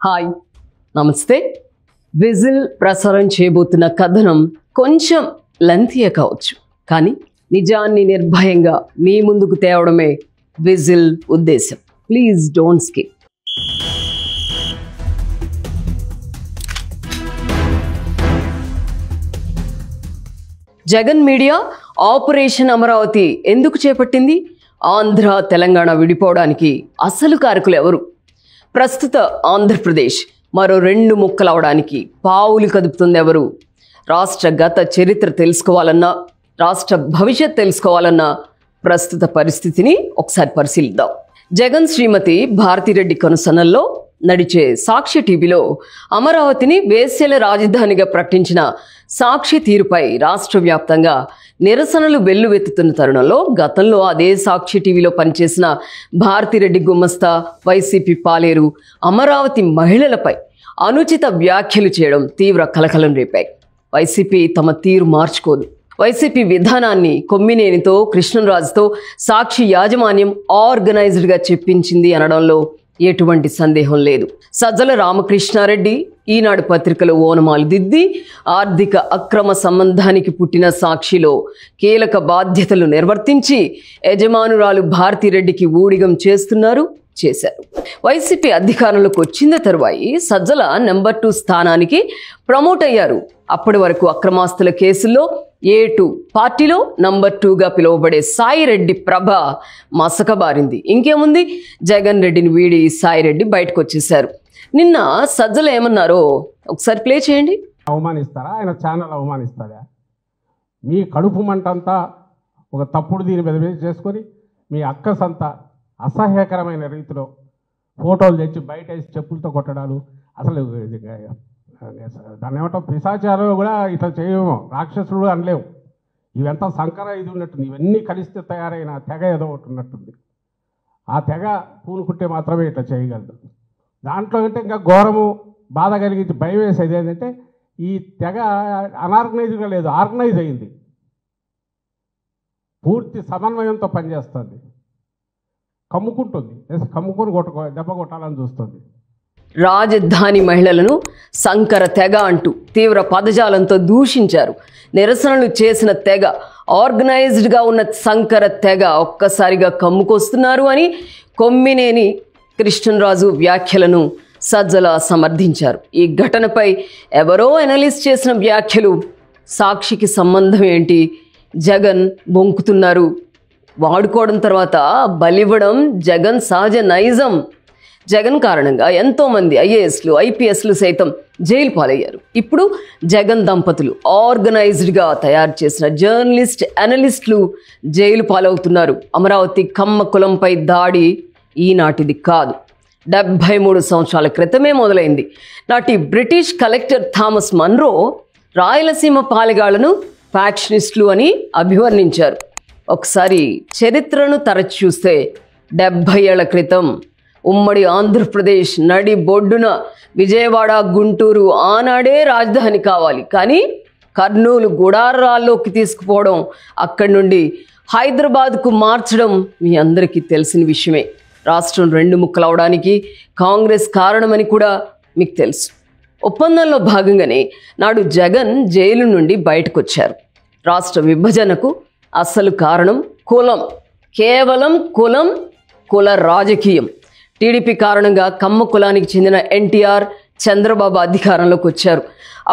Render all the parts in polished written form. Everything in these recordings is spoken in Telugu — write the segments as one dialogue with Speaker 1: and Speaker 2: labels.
Speaker 1: హాయ్ నమస్తే. విజిల్ ప్రసారం చేయబోతున్న కథనం కొంచెం లెంతీయే కావచ్చు, కానీ నిజాన్ని నిర్భయంగా మీ ముందుకు తేవడమే విజిల్ ఉద్దేశం. Please don't skip. Jagan media operation Amaravati ఎందుకు చేపట్టింది? ఆంధ్ర తెలంగాణ విడిపోవడానికి అసలు కారకులు ఎవరు? ప్రస్తుత ఆంధ్రప్రదేశ్ మరో 2 ముక్కలవడానికి పావులు కదుపుతుంది ఎవరు? రాష్ట్ర గత చరిత్ర తెలుసుకోవాలన్నా, రాష్ట్ర భవిష్యత్ తెలుసుకోవాలన్నా ప్రస్తుత పరిస్థితిని ఒకసారి పరిశీలిద్దాం. జగన్ శ్రీమతి భారతిరెడ్డి కనుసన్నల్లో నడిచే సాక్షి టీవీలో అమరావతిని వేశ్యల రాజధానిగా ప్రకటించిన సాక్షి తీరుపై రాష్ట్ర వ్యాప్తంగా నిరసనలు వెల్లువెత్తుతున్న తరుణంలో గతంలో అదే సాక్షి టీవీలో పనిచేసిన భారతిరెడ్డి గుమస్తా, వైసీపీ పాలేరు అమరావతి మహిళలపై అనుచిత వ్యాఖ్యలు చేయడం తీవ్ర కలకలం రేపాయి. వైసీపీ తమ తీరు మార్చుకోదు. వైసీపీ విధానాన్ని కొమ్మినేనితో, కృష్ణరాజుతో సాక్షి యాజమాన్యం ఆర్గనైజ్డ్గా చెప్పించింది అనడంలో ఎటువంటి సందేహం లేదు. సజ్జల రామకృష్ణారెడ్డి ఈనాడు పత్రికలో ఓనమాలు దిద్ది ఆర్థిక అక్రమ సంబంధానికి పుట్టిన సాక్షిలో కీలక బాధ్యతలు నిర్వర్తించి యజమానురాలు భారతిరెడ్డికి ఊడిగం చేశారు. వైసీపీ అధికారంలోకి వచ్చిన తరువాయి సజ్జల నెంబర్ 2 స్థానానికి ప్రమోట్ అయ్యారు. అప్పటి వరకు అక్రమాస్తుల కేసుల్లో A2 పార్టీలో నంబర్ 2గా పిలువబడే సాయిరెడ్డి ప్రభ మసకబారింది. ఇంకేముంది, జగన్ రెడ్డిని వీడి సాయిరెడ్డి బయటకు వచ్చేశారు. నిన్న సజ్జల ఏమన్నారో ఒకసారి ప్లే చేయండి.
Speaker 2: అవమానిస్తారా? ఆయన ఛానల్ అవమానిస్తారా? మీ కడుపు మంటంతా ఒక తప్పుడు దీని మీద చేసుకొని మీ అక్కసంతా అసహ్యకరమైన రీతిలో ఫోటోలు తెచ్చి బయట వేసి చెప్పులతో కొట్టడాలు, అసలు దాన్ని ఏమంటాం, పిశాచాలు కూడా ఇట్లా చేయము, రాక్షసులు అనలేవు. ఇవంతా సంకర ఇది ఉన్నట్టుంది. ఇవన్నీ కలిస్తే తయారైన తెగ ఏదో ఒకటి ఉన్నట్టుంది. ఆ తెగ పూనుకుంటే మాత్రమే ఇట్లా చేయగలదు. దాంట్లో అంటే ఇంకా ఘోరము, బాధ కలిగించి భయం వేసేది ఏంటంటే ఈ తెగ అనార్గనైజ్గా లేదు, ఆర్గనైజ్ అయింది, పూర్తి సమన్వయంతో పనిచేస్తుంది, కమ్ముకుంటుంది, కమ్ముకొని దెబ్బ కొట్టాలని చూస్తుంది.
Speaker 1: రాజధాని మహిళలను సంకర తెగ అంటూ తీవ్ర పదజాలంతో దూషించారు. నిరసనలు చేసిన తెగ, ఆర్గనైజ్డ్గా ఉన్న సంకర తెగ ఒక్కసారిగా కమ్ముకొస్తున్నారు అని కొమ్మినేని కృష్ణరాజు వ్యాఖ్యలను సజ్జల సమర్థించారు. ఈ ఘటనపై ఎవరో అనలిస్ట్ చేసిన వ్యాఖ్యలు సాక్షికి సంబంధం ఏంటి? జగన్ బొంకుతున్నారు, వాడుకోవడం తర్వాత బలివ్వడం జగన్ సహజ నైజం. జగన్ కారణంగా ఎంతోమంది ఐఏఎస్లు, ఐపీఎస్లు సైతం జైలు పాలయ్యారు. ఇప్పుడు జగన్ దంపతులు ఆర్గనైజ్డ్గా తయారు చేసిన జర్నలిస్ట్, అనలిస్టులు జైలు పాలవుతున్నారు. అమరావతి కమ్మ కులంపై దాడి ఈనాటిది కాదు, 73 సంవత్సరాల క్రితమే మొదలైంది. నాటి British collector Thomas Munro Rayalaseema పాలెగాళ్లను ఫ్యాక్షనిస్టులు అని అభివర్ణించారు. ఒకసారి చరిత్రను తరచి చూస్తే 70 ఏళ్ల క్రితం ఉమ్మడి ఆంధ్రప్రదేశ్ నడి బొడ్డున విజయవాడ, గుంటూరు ఆనాడే రాజధాని కావాలి, కానీ కర్నూలు గుడారాల్లోకి తీసుకుపోవడం, అక్కడి నుండి హైదరాబాద్కు మార్చడం మీ అందరికీ తెలిసిన విషయమే. రాష్ట్రం 2 ముక్కలవడానికి కాంగ్రెస్ కారణమని కూడా మీకు తెలుసు. ఒప్పందంలో భాగంగానే నాడు జగన్ జైలు నుండి బయటకు వచ్చారు. రాష్ట్ర విభజనకు అసలు కారణం కులం, కేవలం కులం, కుల రాజకీయం. టీడీపీ కారణంగా కమ్మ కులానికి చెందిన ఎన్టీఆర్, చంద్రబాబు అధికారంలోకి వచ్చారు.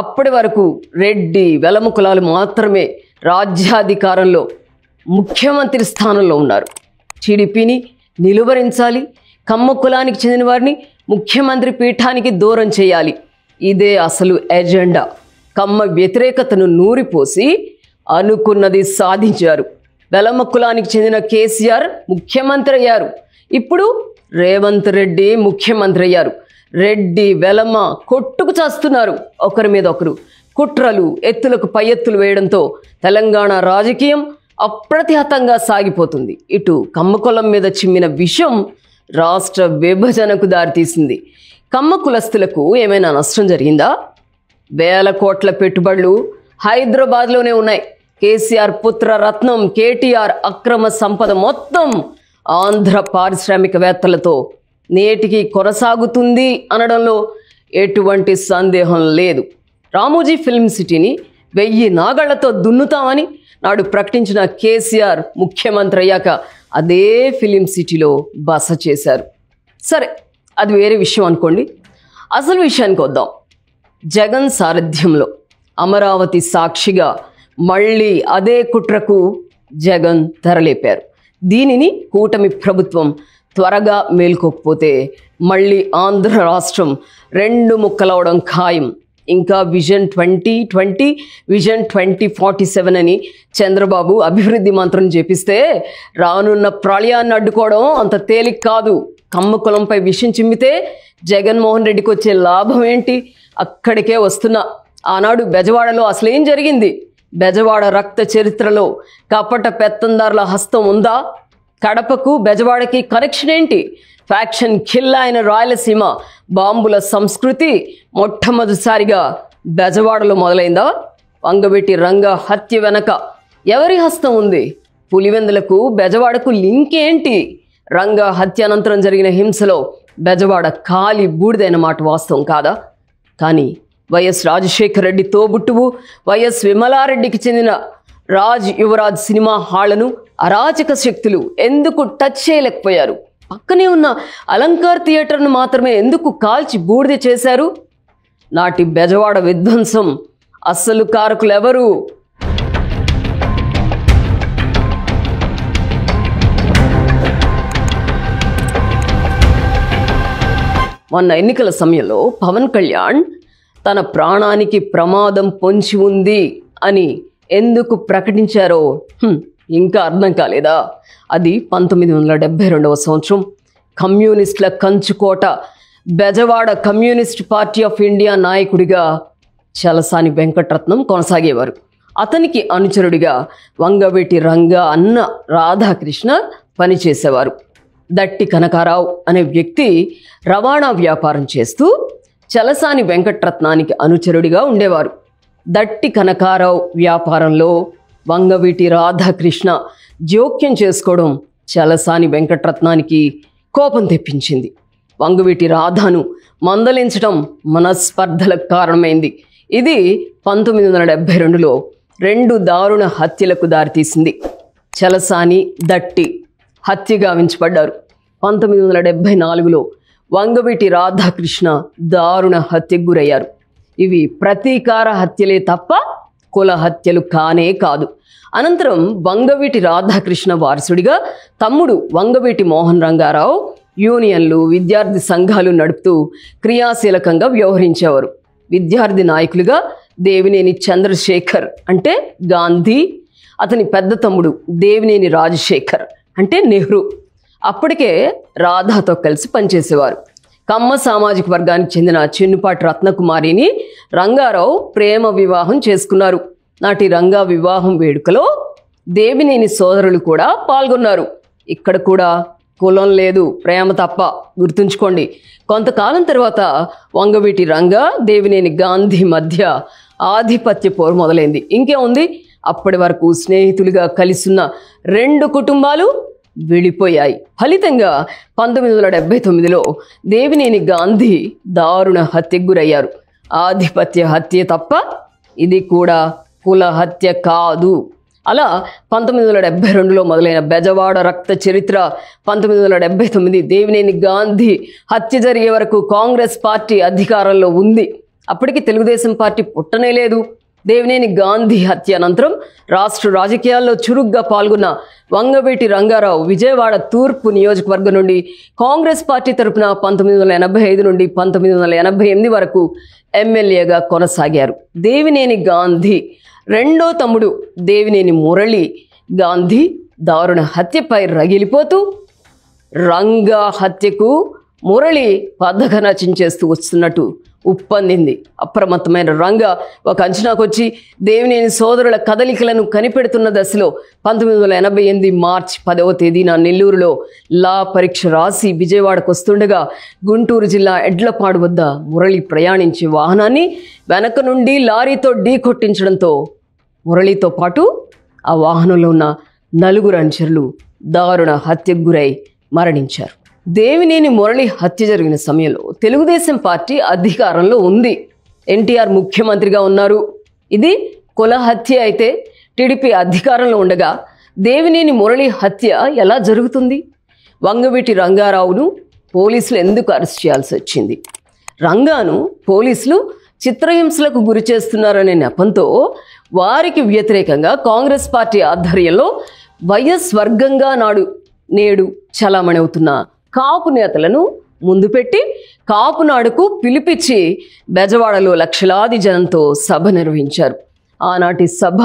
Speaker 1: అప్పటి వరకు రెడ్డి, వెలమ కులాలు మాత్రమే రాజ్యాధికారంలో ముఖ్యమంత్రి స్థానంలో ఉన్నారు. టీడీపీని నిలువరించాలి, కమ్మ కులానికి చెందిన వారిని ముఖ్యమంత్రి పీఠానికి దూరం చేయాలి. ఇదే అసలు ఎజెండా. కమ్మ వ్యతిరేకతను నూరిపోసి అనుకున్నది సాధించారు. వెలమ కులానికి చెందిన కేసీఆర్ ముఖ్యమంత్రి అయ్యారు. ఇప్పుడు రేవంత్ రెడ్డి ముఖ్యమంత్రి అయ్యారు. రెడ్డి, వెలమ కొట్టుకు చేస్తున్నారు ఒకరి మీద ఒకరు. కుట్రలు, ఎత్తులకు పై ఎత్తులు వేయడంతో తెలంగాణ రాజకీయం అప్రతిహతంగా సాగిపోతుంది. ఇటు కమ్మ కులం మీద చిమ్మిన విషం రాష్ట్ర విభజనకు దారితీసింది. కమ్మ కులస్తులకు ఏమైనా నష్టం జరిగిందా? వేల కోట్ల పెట్టుబడులు హైదరాబాద్లోనే ఉన్నాయి. కేసీఆర్ పుత్ర రత్నం కేటీఆర్ అక్రమ సంపద మొత్తం ఆంధ్ర పారిశ్రామికవేత్తలతో నేటికి కొనసాగుతుంది అనడంలో ఎటువంటి సందేహం లేదు. రామోజీ ఫిల్మ్ సిటీని 1000 నాగళ్లతో దున్నుతామని నాడు ప్రకటించిన కేసీఆర్ ముఖ్యమంత్రి అయ్యాక అదే ఫిలిం సిటీలో బస చేశారు. సరే, అది వేరే విషయం అనుకోండి. అసలు విషయానికి వద్దాం. జగన్ సారథ్యంలో అమరావతి సాక్షిగా మళ్ళీ అదే కుట్రకు జగన్ తెరలేపారు. దీనిని కూటమి ప్రభుత్వం త్వరగా మేల్కోకపోతే మళ్ళీ ఆంధ్ర రాష్ట్రం 2 ముక్కలవడం ఖాయం. ఇంకా విజన్ 2020, విజన్ 2047 అని చంద్రబాబు అభివృద్ధి మంత్రం చేపిస్తే రానున్న ప్రళయాన్ని అడ్డుకోవడం అంత తేలిక కాదు. కమ్మ కులంపై విషం చిమ్మితే జగన్మోహన్ రెడ్డికి వచ్చే లాభం ఏంటి? అక్కడికే వస్తున్నా. ఆనాడు బెజవాడలో అసలేం జరిగింది? బెజవాడ రక్త చరిత్రలో కపట పెత్తందారుల హస్తం ఉందా? కడపకు బెజవాడకి కనెక్షన్ ఏంటి? ఫ్యాక్షన్ కిల్లా అయిన రాయలసీమ బాంబుల సంస్కృతి మొట్టమొదటిసారిగా బెజవాడలో మొదలైందా? వంగవీటి రంగా హత్య వెనక ఎవరి హస్తం ఉంది? పులివెందులకు బెజవాడకు లింక్ ఏంటి? రంగా హత్య అనంతరం జరిగిన హింసలో బెజవాడ కాలి బూడిదైన మాట వాస్తవం కాదా? కానీ వైఎస్ రాజశేఖర రెడ్డి తోబుట్టువు వైఎస్ విమలారెడ్డికి చెందిన రాజ్ యువరాజ్ సినిమా హాళ్లను అరాచక శక్తులు ఎందుకు టచ్ చేయలేకపోయారు? పక్కనే ఉన్న అలంకార్ థియేటర్ను మాత్రమే ఎందుకు కాల్చి బూడిద చేశారు? నాటి బెజవాడ విధ్వంసం అస్సలు కారకులెవరు? మొన్న ఎన్నికల సమయంలో పవన్ కళ్యాణ్ తన ప్రాణానికి ప్రమాదం పొంచి ఉంది అని ఎందుకు ప్రకటించారో ఇంకా అర్థం కాలేదా? అది 1972వ సంవత్సరం కమ్యూనిస్టుల కంచుకోట Bezawada communist party of India నాయకుడిగా చలసాని వెంకటరత్నం కొనసాగేవారు. అతనికి అనుచరుడిగా వంగవీటి రంగా అన్న రాధాకృష్ణ పనిచేసేవారు. దట్టి కనకారావు అనే వ్యక్తి రవాణా వ్యాపారం చేస్తూ చలసాని వెంకటరత్నానికి అనుచరుడిగా ఉండేవారు. దట్టి కనకారావు వ్యాపారంలో వంగవీటి రాధాకృష్ణ జోక్యం చేసుకోవడం చలసాని వెంకటరత్నానికి కోపం తెప్పించింది. వంగవీటి రాధాను మందలించడం మనస్పర్ధలకు కారణమైంది. ఇది 1972లో 2 దారుణ హత్యలకు దారితీసింది. చలసాని, దట్టి హత్య గావించబడ్డారు. 1974లో వంగవీటి రాధాకృష్ణ దారుణ హత్యకు గురయ్యారు. ఇవి ప్రతీకార హత్యలే తప్ప కుల హత్యలు కానే కాదు. అనంతరం వంగవీటి రాధాకృష్ణ వారసుడిగా తమ్ముడు వంగవీటి మోహన్ రంగారావు యూనియన్లు, విద్యార్థి సంఘాలు నడుపుతూ క్రియాశీలకంగా వ్యవహరించేవారు. విద్యార్థి నాయకులుగా దేవినేని చంద్రశేఖర్ అంటే గాంధీ, అతని పెద్ద తమ్ముడు దేవినేని రాజశేఖర్ అంటే నెహ్రూ అప్పటికే రాధాతో కలిసి పనిచేసేవారు. కమ్మ సామాజిక వర్గానికి చెందిన చెన్నుపాటి రత్నకుమారిని రంగారావు ప్రేమ వివాహం చేసుకున్నారు. నాటి రంగా వివాహం వేడుకలో దేవినేని సోదరులు కూడా పాల్గొన్నారు. ఇక్కడ కూడా కులం లేదు, ప్రేమ తప్ప. గుర్తుంచుకోండి. కొంతకాలం తర్వాత వంగవీటి రంగా, దేవినేని గాంధీ మధ్య ఆధిపత్య పోరు మొదలైంది. ఇంకేముంది, అప్పటి వరకు స్నేహితులుగా కలిసున్న 2 కుటుంబాలు విడిపోయాయి. ఫలితంగా 1979లో దేవినేని గాంధీ దారుణ హత్యకు గురయ్యారు. ఆధిపత్య హత్య తప్ప ఇది కూడా కుల హత్య కాదు. అలా 1972లో మొదలైన బెజవాడ రక్త చరిత్ర 1979 దేవినేని గాంధీ హత్య జరిగే వరకు కాంగ్రెస్ పార్టీ అధికారంలో ఉంది. అప్పటికి తెలుగుదేశం పార్టీ పుట్టనే లేదు. దేవినేని గాంధీ హత్య అనంతరం రాష్ట్ర రాజకీయాల్లో చురుగ్గా పాల్గొన్న వంగవీటి రంగారావు విజయవాడ తూర్పు నియోజకవర్గం నుండి కాంగ్రెస్ పార్టీ తరపున 1985 నుండి 1988 వరకు ఎమ్మెల్యేగా కొనసాగారు. దేవినేని గాంధీ రెండో తమ్ముడు దేవినేని మురళి గాంధీ దారుణ హత్యపై రగిలిపోతూ రంగా హత్యకు మురళి పథకరచన చేస్తూ వస్తున్నట్టు ఉప్పందింది. అప్రమత్తమైన రంగా ఒక అంచనాకు వచ్చి దేవినేని సోదరుల కదలికలను కనిపెడుతున్న దశలో 1988 మార్చి 10వ తేదీన నెల్లూరులో లా పరీక్ష రాసి విజయవాడకు వస్తుండగా గుంటూరు జిల్లా ఎడ్లపాడు వద్ద మురళి ప్రయాణించే వాహనాన్ని వెనక నుండి లారీతో ఢీకొట్టించడంతో మురళితో పాటు ఆ వాహనంలో ఉన్న 4 అనుచరులు దారుణ హత్యకు గురై మరణించారు. దేవినేని మురళి హత్య జరిగిన సమయంలో తెలుగుదేశం పార్టీ అధికారంలో ఉంది. ఎన్టీఆర్ ముఖ్యమంత్రిగా ఉన్నారు. ఇది కుల హత్య అయితే టీడీపీ అధికారంలో ఉండగా దేవినేని మురళి హత్య ఎలా జరుగుతుంది? వంగవీటి రంగారావును పోలీసులు ఎందుకు అరెస్ట్ చేయాల్సి వచ్చింది? రంగాను పోలీసులు చిత్రహింసలకు గురి చేస్తున్నారనే నెపంతో వారికి వ్యతిరేకంగా కాంగ్రెస్ పార్టీ ఆధ్వర్యంలో వైఎస్ వర్గంగా నేడు చలామణి అవుతున్న కాపు నేతలను ముందు పెట్టి కాపునాడుకు పిలిపించి బెజవాడలో లక్షలాది జనంతో సభ నిర్వహించారు. ఆనాటి సభ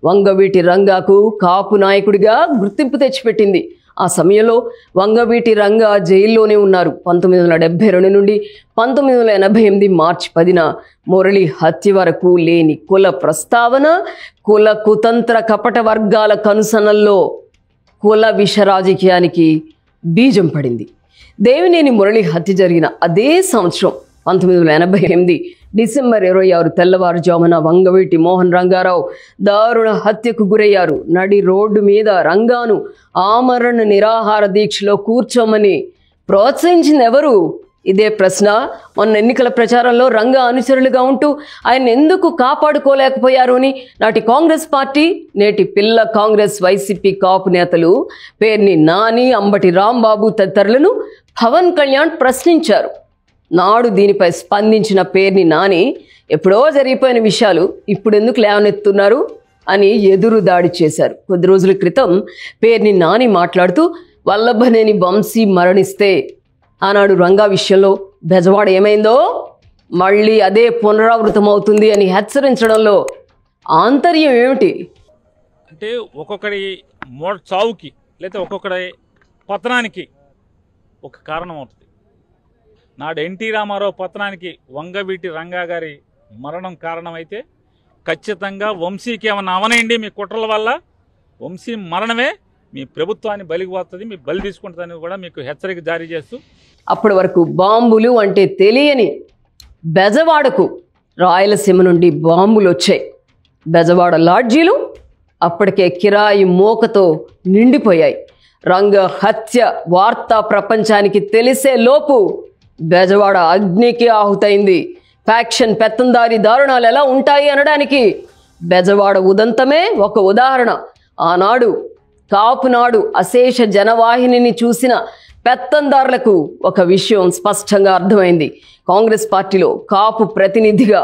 Speaker 1: వంగవీటి రంగాకు కాపు నాయకుడిగా గుర్తింపు తెచ్చిపెట్టింది. ఆ సమయంలో వంగవీటి రంగా జైల్లోనే ఉన్నారు. 1972 నుండి 1988 మార్చి 10న మురళి హత్య వరకు లేని కుల ప్రస్తావన, కుల కుతంత్ర కపట వర్గాల కనుసనల్లో కుల విష రాజకీయానికి బీజం పడింది. దేవినేని మురళి హత్య జరిగిన అదే సంవత్సరం 1988 డిసెంబర్ 26 తెల్లవారుజామున వంగవీటి మోహన్ రంగారావు దారుణ హత్యకు గురయ్యారు. నడి రోడ్డు మీద రంగాను ఆమరణ నిరాహార దీక్షలో కూర్చోమని ప్రోత్సహించింది ఎవరు? ఇదే ప్రశ్న మొన్న ఎన్నికల ప్రచారంలో రంగా అనుచరులుగా ఉంటూ ఆయన ఎందుకు కాపాడుకోలేకపోయారు అని నాటి కాంగ్రెస్ పార్టీ, నేటి పిల్ల కాంగ్రెస్ వైసీపీ కాపు నేతలు పేర్ని నాని, అంబటి రాంబాబు తదితరులను పవన్ కళ్యాణ్ ప్రశ్నించారు. నాడు దీనిపై స్పందించిన పేర్ని నాని ఎప్పుడో జరిగిపోయిన విషయాలు ఇప్పుడు ఎందుకు లేవనెత్తున్నారు అని ఎదురు దాడి చేశారు. కొద్ది రోజుల క్రితం పేర్ని నాని మాట్లాడుతూ వల్లభనేని వంశీ మరణిస్తే ఆనాడు రంగా విషయంలో బెజవాడ ఏమైందో మళ్ళీ అదే పునరావృతమవుతుంది అని హెచ్చరించడంలో ఆంతర్యం ఏమిటి?
Speaker 3: అంటే ఒక్కొక్కడి చావుకి లేదా ఒక్కొక్కడి పతనానికి ఒక కారణం అవుతుంది. నాడు ఎన్టీ రామారావు పతనానికి వంగవీటి రంగా గారి మరణం కారణమైతే ఖచ్చితంగా వంశీకి ఏమన్నా అవనండి మీ కుట్రల వల్ల వంశీ మరణమే మీ ప్రభుత్వాన్ని బలికి పోతుంది, మీ బలి తీసుకుంటుందని కూడా మీకు హెచ్చరిక జారీ చేస్తూ
Speaker 1: అప్పటి వరకు బాంబులు అంటే తెలియని బెజవాడకు రాయలసీమ నుండి బాంబులు వచ్చాయి. బెజవాడ లాడ్జీలు అప్పటికే కిరాయి మోకతో నిండిపోయాయి. రంగ హత్య వార్తా ప్రపంచానికి తెలిసే లోపు బెజవాడ అగ్నికి ఆహుతైంది. ఫ్యాక్షన్ పెత్తందారి దారుణాలు ఎలా ఉంటాయి అనడానికి బెజవాడ ఉదంతమే ఒక ఉదాహరణ. ఆనాడు కాపునాడు అశేష జనవాహినిని చూసిన పెత్తందారులకు ఒక విషయం స్పష్టంగా అర్థమైంది. కాంగ్రెస్ పార్టీలో కాపు ప్రతినిధిగా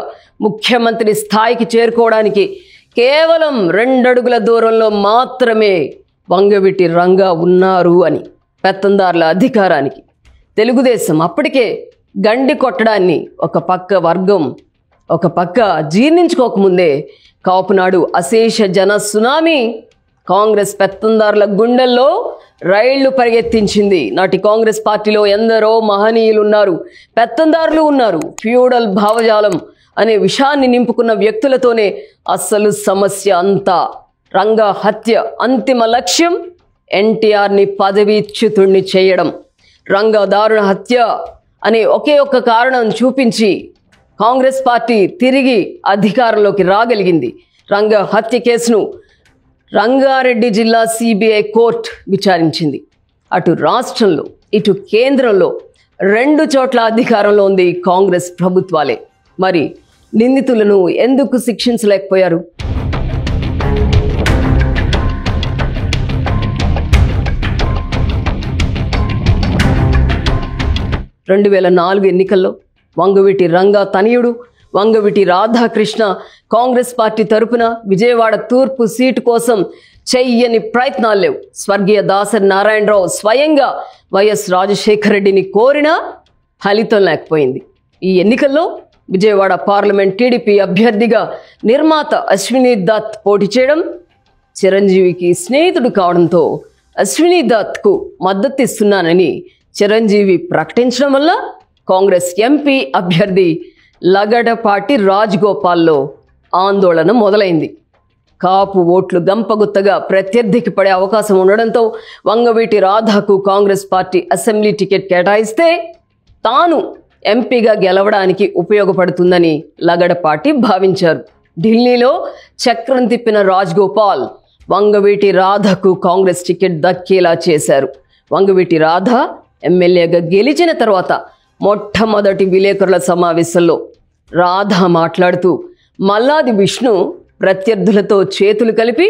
Speaker 1: ముఖ్యమంత్రి స్థాయికి చేరుకోవడానికి కేవలం 2 అడుగుల దూరంలో మాత్రమే వంగవీటి రంగా ఉన్నారు అని. పెత్తందారుల అధికారానికి తెలుగుదేశం అప్పటికే గండి కొట్టడాన్ని ఒక పక్క జీర్ణించుకోకముందే కాపునాడు అశేష జన సునామీ కాంగ్రెస్ పెత్తందారుల గుండెల్లో రైళ్లు పరిగెత్తించింది. నాటి కాంగ్రెస్ పార్టీలో ఎందరో మహనీయులు ఉన్నారు, పెత్తందారులు ఉన్నారు. ఫ్యూడల్ భావజాలం అనే విషయాన్ని నింపుకున్న వ్యక్తులతోనే అసలు సమస్య అంతా. రంగా హత్య అంతిమ లక్ష్యం ఎన్టీఆర్ని పదవీచ్యుతుణ్ణి చేయడం. రంగా దారుణ హత్య అనే ఒకే ఒక్క కారణం చూపించి కాంగ్రెస్ పార్టీ తిరిగి అధికారంలోకి రాగలిగింది. రంగా హత్య కేసును రంగారెడ్డి జిల్లా సిబిఐ కోర్టు విచారించింది. అటు రాష్ట్రంలో ఇటు కేంద్రంలో 2 చోట్ల అధికారంలో ఉంది కాంగ్రెస్ ప్రభుత్వాలే. మరి నిందితులను ఎందుకు శిక్షించలేకపోయారు? 2004 ఎన్నికల్లో వంగవీటి రంగా తనయుడు వంగవీటి రాధాకృష్ణ కాంగ్రెస్ పార్టీ తరపున విజయవాడ తూర్పు సీటు కోసం చెయ్యని ప్రయత్నాలు లేవు. స్వర్గీయ దాసరి నారాయణరావు స్వయంగా వైఎస్ రాజశేఖర రెడ్డిని కోరినా ఫలితం లేకపోయింది. ఈ ఎన్నికల్లో విజయవాడ పార్లమెంట్ టీడీపీ అభ్యర్థిగా నిర్మాత అశ్విని దత్ పోటీ చేయడం, చిరంజీవికి స్నేహితుడు కావడంతో అశ్విని దత్కు మద్దతు ఇస్తున్నానని చిరంజీవి ప్రకటించడం వల్ల కాంగ్రెస్ ఎంపీ అభ్యర్థి లగడపాటి రాజగోపాల్లో ఆందోళన మొదలైంది. కాపు ఓట్లు గంపగుత్తగా ప్రత్యర్థికి పడే అవకాశం ఉండడంతో వంగవీటి రాధాకు కాంగ్రెస్ పార్టీ అసెంబ్లీ టికెట్ కేటాయిస్తే తాను ఎంపీగా గెలవడానికి ఉపయోగపడుతుందని లగడపాటి భావించారు. ఢిల్లీలో చక్రం తిప్పిన రాజగోపాల్ వంగవీటి రాధకు కాంగ్రెస్ టికెట్ దక్కేలా చేశారు. వంగవీటి రాధ ఎమ్మెల్యేగా గెలిచిన తర్వాత మొట్టమొదటి విలేకరుల సమావేశంలో రాధ మాట్లాడుతూ మల్లాది విష్ణు ప్రత్యర్థులతో చేతులు కలిపి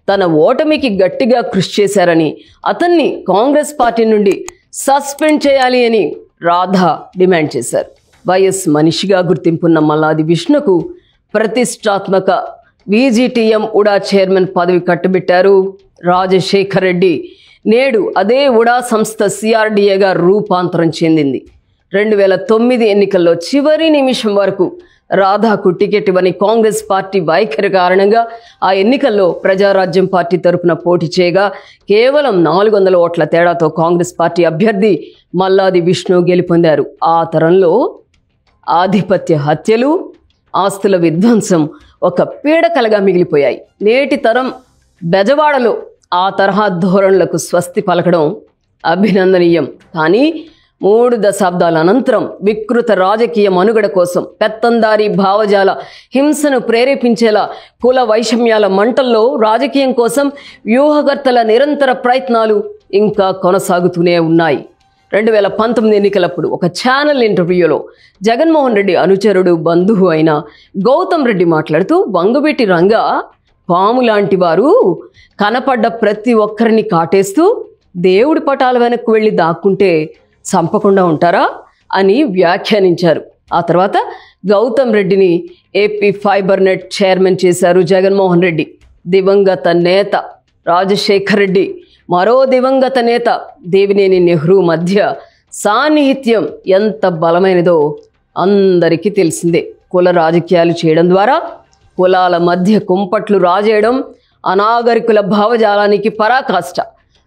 Speaker 1: తన ఓటమికి గట్టిగా కృషి చేశారని, అతన్ని కాంగ్రెస్ పార్టీ నుండి సస్పెండ్ చేయాలి అని రాధ డిమాండ్ చేశారు. వైఎస్ మనిషిగా గుర్తింపున్న మల్లాది విష్ణుకు ప్రతిష్టాత్మక విజిటిఎం ఉడా చైర్మన్ పదవి కట్టబెట్టారు రాజశేఖర్ రెడ్డి. నేడు అదే ఉడా సంస్థ సిఆర్డీఏగా రూపాంతరం చెందింది. 2009 ఎన్నికల్లో చివరి నిమిషం వరకు రాధాకు టికెట్ ఇవ్వని కాంగ్రెస్ పార్టీ వైఖరి కారణంగా ఆ ఎన్నికల్లో ప్రజారాజ్యం పార్టీ తరపున పోటీ చేయగా కేవలం 400 ఓట్ల తేడాతో కాంగ్రెస్ పార్టీ అభ్యర్థి మల్లాది విష్ణు గెలుపొందారు. ఆ తరంలో ఆధిపత్య హత్యలు, ఆస్తుల విధ్వంసం ఒక పీడకలగా మిగిలిపోయాయి. నేటి తరం బెజవాడలో ఆ తరహా ధోరణులకు స్వస్తి పలకడం అభినందనీయం. కానీ 3 దశాబ్దాల అనంతరం వికృత రాజకీయ మనుగడ కోసం పెత్తందారీ భావజాల హింసను ప్రేరేపించేలా కుల వైషమ్యాల మంటల్లో రాజకీయం కోసం వ్యూహకర్తల నిరంతర ప్రయత్నాలు ఇంకా కొనసాగుతూనే ఉన్నాయి. 2019 ఎన్నికలప్పుడు ఒక ఛానల్ ఇంటర్వ్యూలో జగన్మోహన్ రెడ్డి అనుచరుడు, బంధువు అయిన గౌతమ్ రెడ్డి మాట్లాడుతూ వంగవీటి రంగా పాము లాంటి వారు కనపడ్డ ప్రతి ఒక్కరిని కాటేస్తూ దేవుడి పటాల వెనక్కు వెళ్ళి దాక్కుంటే చంపకుండా ఉంటారా అని వ్యాఖ్యానించారు. ఆ తర్వాత గౌతమ్ రెడ్డిని ఏపీ ఫైబర్ నెట్ చైర్మన్ చేశారు జగన్మోహన్ రెడ్డి. దివంగత నేత రాజశేఖర్ రెడ్డి, మరో దివంగత నేత దేవినేని నెహ్రూ మధ్య సాన్నిహిత్యం ఎంత బలమైనదో అందరికీ తెలిసిందే. కుల రాజకీయాలు చేయడం ద్వారా కులాల మధ్య కుంపట్లు రాజేయడం అనాగరికుల భావజాలానికి పరాకాష్ట.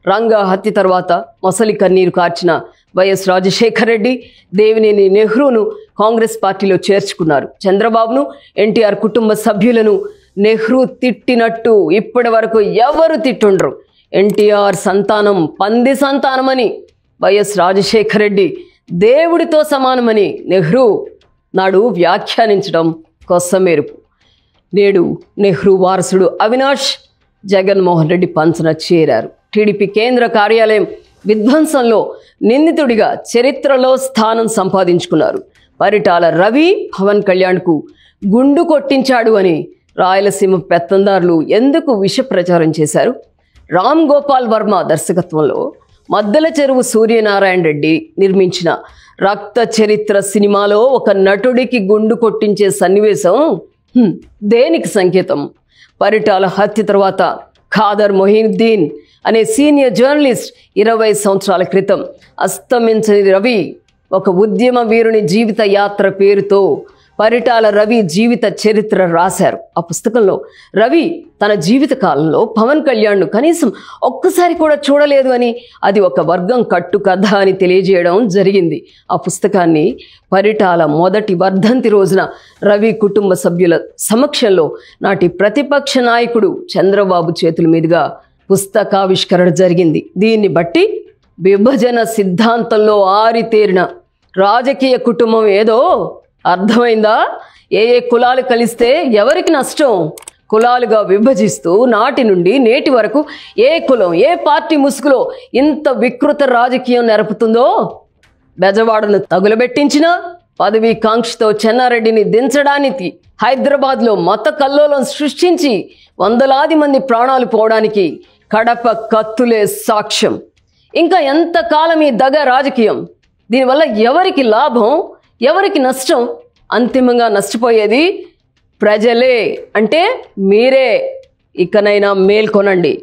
Speaker 1: రంగా హత్య తర్వాత మొసలి కన్నీరు కార్చిన వైఎస్ రాజశేఖర్ రెడ్డి దేవినేని నెహ్రూను కాంగ్రెస్ పార్టీలో చేర్చుకున్నారు. చంద్రబాబును, ఎన్టీఆర్ కుటుంబ సభ్యులను నెహ్రూ తిట్టినట్టు ఇప్పటి వరకు ఎవరు తిట్టుండ్రు. ఎన్టీఆర్ సంతానం పంది సంతానమని, వైఎస్ రాజశేఖర్ రెడ్డి దేవుడితో సమానమని నెహ్రూ నాడు వ్యాఖ్యానించడం కొసమెరుపు. నేడు నెహ్రూ వారసుడు అవినాష్ జగన్మోహన్ రెడ్డి పంచన చేరారు. టీడీపీ కేంద్ర కార్యాలయం విధ్వంసంలో నిందితుడిగా చరిత్రలో స్థానం సంపాదించుకున్నారు. పరిటాల రవి పవన్ కళ్యాణ్కు గుండు కొట్టించాడు అని రాయలసీమ పెత్తందారులు ఎందుకు విష ప్రచారం చేశారు? రామ్ గోపాల్ వర్మ దర్శకత్వంలో మద్దెల చెరువు సూర్యనారాయణ రెడ్డి నిర్మించిన రక్త చరిత్ర సినిమాలో ఒక నటుడికి గుండు కొట్టించే సన్నివేశం దేనికి సంకేతం? పరిటాల హత్య తర్వాత ఖాదర్ మొహినుద్దీన్ అనే సీనియర్ జర్నలిస్ట్ 20 సంవత్సరాల క్రితం అస్తమించని రవి ఒక ఉద్యమ వీరుని జీవిత యాత్ర పేరుతో పరిటాల రవి జీవిత చరిత్ర రాశారు. ఆ పుస్తకంలో రవి తన జీవిత కాలంలో పవన్ కళ్యాణ్ను కనీసం ఒక్కసారి కూడా చూడలేదు అని, అది ఒక వర్గం కట్టు కథ అని తెలియజేయడం జరిగింది. ఆ పుస్తకాన్ని పరిటాల మొదటి వర్ధంతి రోజున రవి కుటుంబ సభ్యుల సమక్షంలో నాటి ప్రతిపక్ష నాయకుడు చంద్రబాబు చేతుల మీదుగా పుస్తకావిష్కరణ జరిగింది. దీన్ని బట్టి విభజన సిద్ధాంతంలో ఆరితేరిన రాజకీయ కుటుంబం ఏదో అర్థమైందా? ఏ కులాలు కలిస్తే ఎవరికి నష్టం? కులాలుగా విభజిస్తూ నాటి నుండి నేటి వరకు ఏ కులం, ఏ పార్టీ ముసుగులో ఇంత వికృత రాజకీయం నెరపుతుందో బెజవాడను తగులబెట్టించిన పదవీ కాంక్షతో చెన్నారెడ్డిని దించడానికి హైదరాబాద్లో మత కల్లోలం సృష్టించి వందలాది మంది ప్రాణాలు పోవడానికి కడప కత్తులే సాక్ష్యం. ఇంకా ఎంతకాలం ఈ దగ రాజకీయం? దీనివల్ల ఎవరికి లాభం, ఎవరికి నష్టం? అంతిమంగా నష్టపోయేది ప్రజలే, అంటే మీరే. ఇకనైనా మేల్కొనండి.